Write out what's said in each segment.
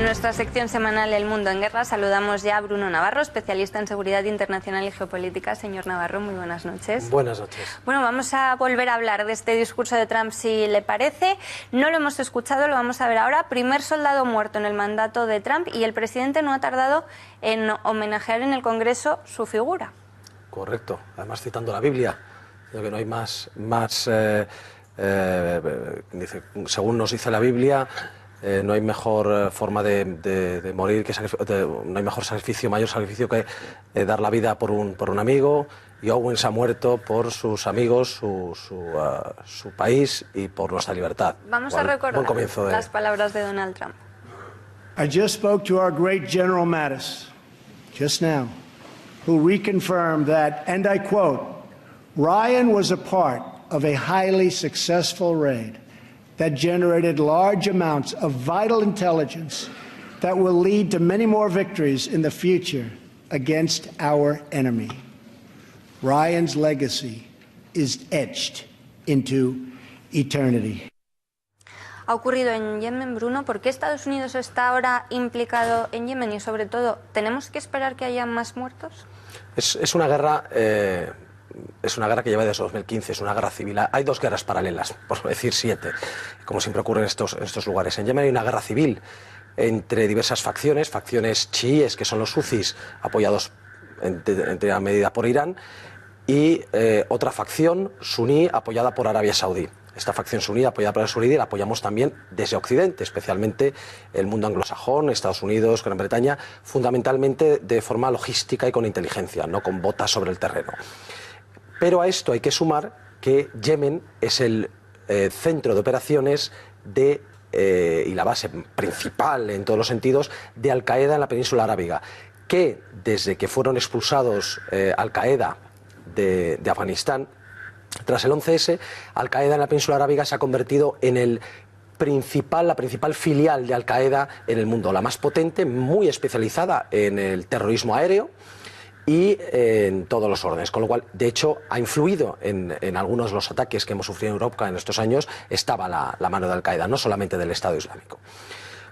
nuestra sección semanal El Mundo en Guerra saludamos ya a Bruno Navarro, especialista en seguridad internacional y geopolítica. Señor Navarro, muy buenas noches. Buenas noches. Bueno, vamos a volver a hablar de este discurso de Trump, si le parece. No lo hemos escuchado, lo vamos a ver ahora. Primer soldado muerto en el mandato de Trump y el presidente no ha tardado en homenajear en el Congreso su figura. Correcto, además citando la Biblia, creo que no hay dice, según nos dice la Biblia, no hay mejor forma de morir, no hay mayor sacrificio que dar la vida por un amigo, y Owens ha muerto por sus amigos, su país y por nuestra libertad. Vamos a recordar las palabras de Donald Trump. I just spoke to our great General Mattis, just now, who reconfirmed that, and I quote, Ryan was a part of a highly successful raid that generated large amounts of vital intelligence that will lead to many more victories in the future against our enemy. Ryan's legacy is etched into eternity. Ha ocurrido en Yemen, Bruno. ¿Por qué Estados Unidos está ahora implicado en Yemen? Y sobre todo, ¿tenemos que esperar que haya más muertos? Es una guerra... Es una guerra que lleva desde 2015, es una guerra civil. Hay dos guerras paralelas, por decir 7, como siempre ocurre en estos lugares. En Yemen hay una guerra civil entre diversas facciones chiíes, que son los huthis, apoyados en gran medida por Irán, y otra facción suní apoyada por Arabia Saudí. Esta facción suní apoyada por Arabia Saudí la apoyamos también desde Occidente, especialmente el mundo anglosajón, Estados Unidos, Gran Bretaña, fundamentalmente de forma logística y con inteligencia, no con botas sobre el terreno. Pero a esto hay que sumar que Yemen es el centro de operaciones y la base principal en todos los sentidos de Al-Qaeda en la península arábiga, que desde que fueron expulsados Al-Qaeda de Afganistán, tras el 11S, Al-Qaeda en la península arábiga se ha convertido en la principal filial de Al-Qaeda en el mundo, la más potente, muy especializada en el terrorismo aéreo y en todos los órdenes, con lo cual, de hecho, ha influido en algunos de los ataques que hemos sufrido en Europa en estos años. Estaba la mano de Al-Qaeda, no solamente del Estado Islámico.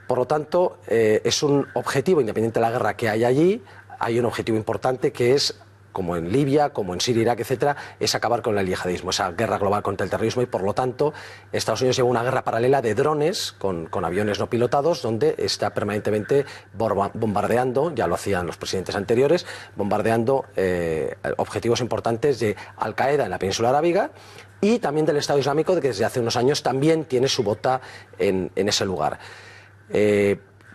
Por lo tanto, es un objetivo, independiente de la guerra que hay allí, hay un objetivo importante que es, como en Libia, como en Siria, Irak, etcétera, es acabar con el yihadismo, esa guerra global contra el terrorismo, y por lo tanto Estados Unidos lleva una guerra paralela de drones con aviones no pilotados, donde está permanentemente bombardeando, ya lo hacían los presidentes anteriores, bombardeando objetivos importantes de Al-Qaeda en la península arábiga y también del Estado Islámico, que desde hace unos años también tiene su bota en ese lugar.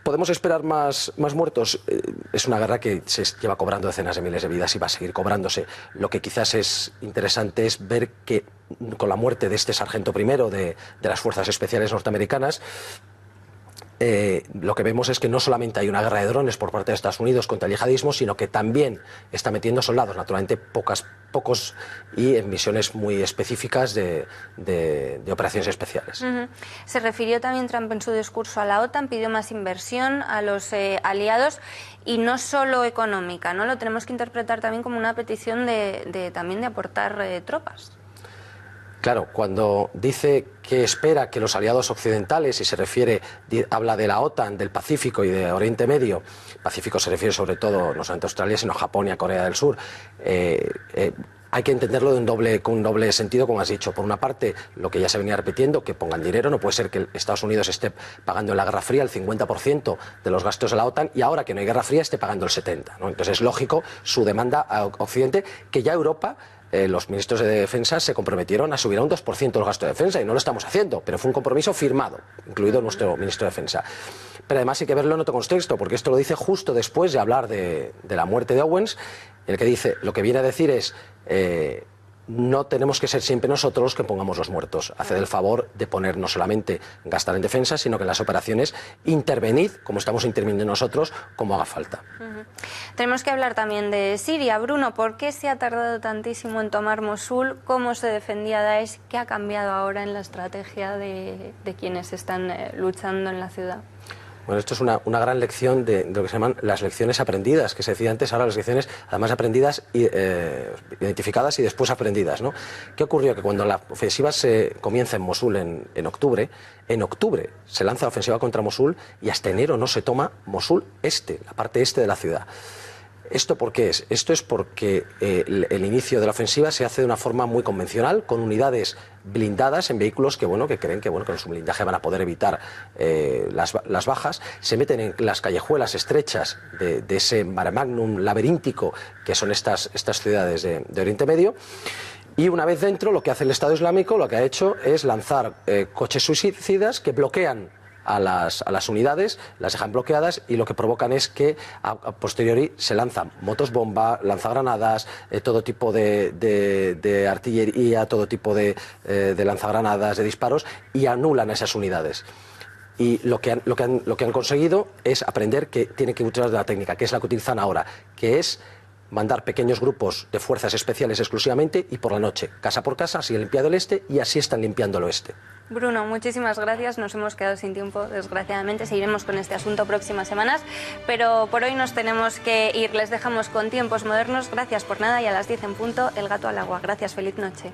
¿Podemos esperar más muertos? Es una guerra que se lleva cobrando decenas de miles de vidas y va a seguir cobrándose. Lo que quizás es interesante es ver que con la muerte de este sargento primero de las Fuerzas Especiales norteamericanas, lo que vemos es que no solamente hay una guerra de drones por parte de Estados Unidos contra el yihadismo, sino que también está metiendo soldados, naturalmente pocos y en misiones muy específicas de operaciones especiales. Se refirió también Trump en su discurso a la OTAN, pidió más inversión a los aliados y no solo económica, ¿no? Lo tenemos que interpretar también como una petición también de aportar tropas. Claro, cuando dice que espera que los aliados occidentales, y se refiere, habla de la OTAN, del Pacífico y de Oriente Medio, Pacífico se refiere sobre todo no solamente a Australia, sino a Japón y a Corea del Sur, hay que entenderlo con un doble sentido, como has dicho. Por una parte, lo que ya se venía repitiendo, que pongan dinero, no puede ser que Estados Unidos esté pagando en la Guerra Fría el 50% de los gastos de la OTAN y ahora que no hay Guerra Fría esté pagando el 70%, ¿no? Entonces es lógico su demanda a Occidente, que ya Europa... los ministros de Defensa se comprometieron a subir a un 2% el gasto de defensa y no lo estamos haciendo, pero fue un compromiso firmado, incluido nuestro ministro de Defensa. Pero además hay que verlo en otro contexto, porque esto lo dice justo después de hablar de la muerte de Owens, en el que dice, lo que viene a decir es, no tenemos que ser siempre nosotros los que pongamos los muertos. Haced el favor de poner no solamente gastar en defensa, sino que en las operaciones intervenid, como estamos interviniendo nosotros, como haga falta. Tenemos que hablar también de Siria. Bruno, ¿por qué se ha tardado tantísimo en tomar Mosul? ¿Cómo se defendía Daesh? ¿Qué ha cambiado ahora en la estrategia de quienes están luchando en la ciudad? Bueno, esto es una gran lección de lo que se llaman las lecciones aprendidas, que se decía antes, ahora las lecciones además aprendidas, identificadas y después aprendidas, ¿no? ¿Qué ocurrió? Que cuando la ofensiva se comienza en Mosul en octubre se lanza la ofensiva contra Mosul y hasta enero no se toma Mosul este, la parte este de la ciudad. ¿Esto por qué es? Esto es porque el inicio de la ofensiva se hace de una forma muy convencional, con unidades blindadas en vehículos que creen que con su blindaje van a poder evitar las bajas. Se meten en las callejuelas estrechas de ese mare magnum laberíntico que son estas ciudades de Oriente Medio. Y una vez dentro, lo que hace el Estado Islámico, lo que ha hecho es lanzar coches suicidas que bloquean a las unidades, las dejan bloqueadas y lo que provocan es que a posteriori se lanzan motos bomba, lanzagranadas, todo tipo de artillería, todo tipo de lanzagranadas, de disparos, y anulan a esas unidades. Y lo que han conseguido es aprender que tienen que utilizar la técnica, que es la que utilizan ahora, que es mandar pequeños grupos de fuerzas especiales exclusivamente y por la noche, casa por casa, así han limpiado el este y así están limpiando el oeste. Bruno, muchísimas gracias. Nos hemos quedado sin tiempo, desgraciadamente. Seguiremos con este asunto próximas semanas, pero por hoy nos tenemos que ir. Les dejamos con Tiempos Modernos. Gracias por nada y a las 10 en punto, El Gato al Agua. Gracias, feliz noche.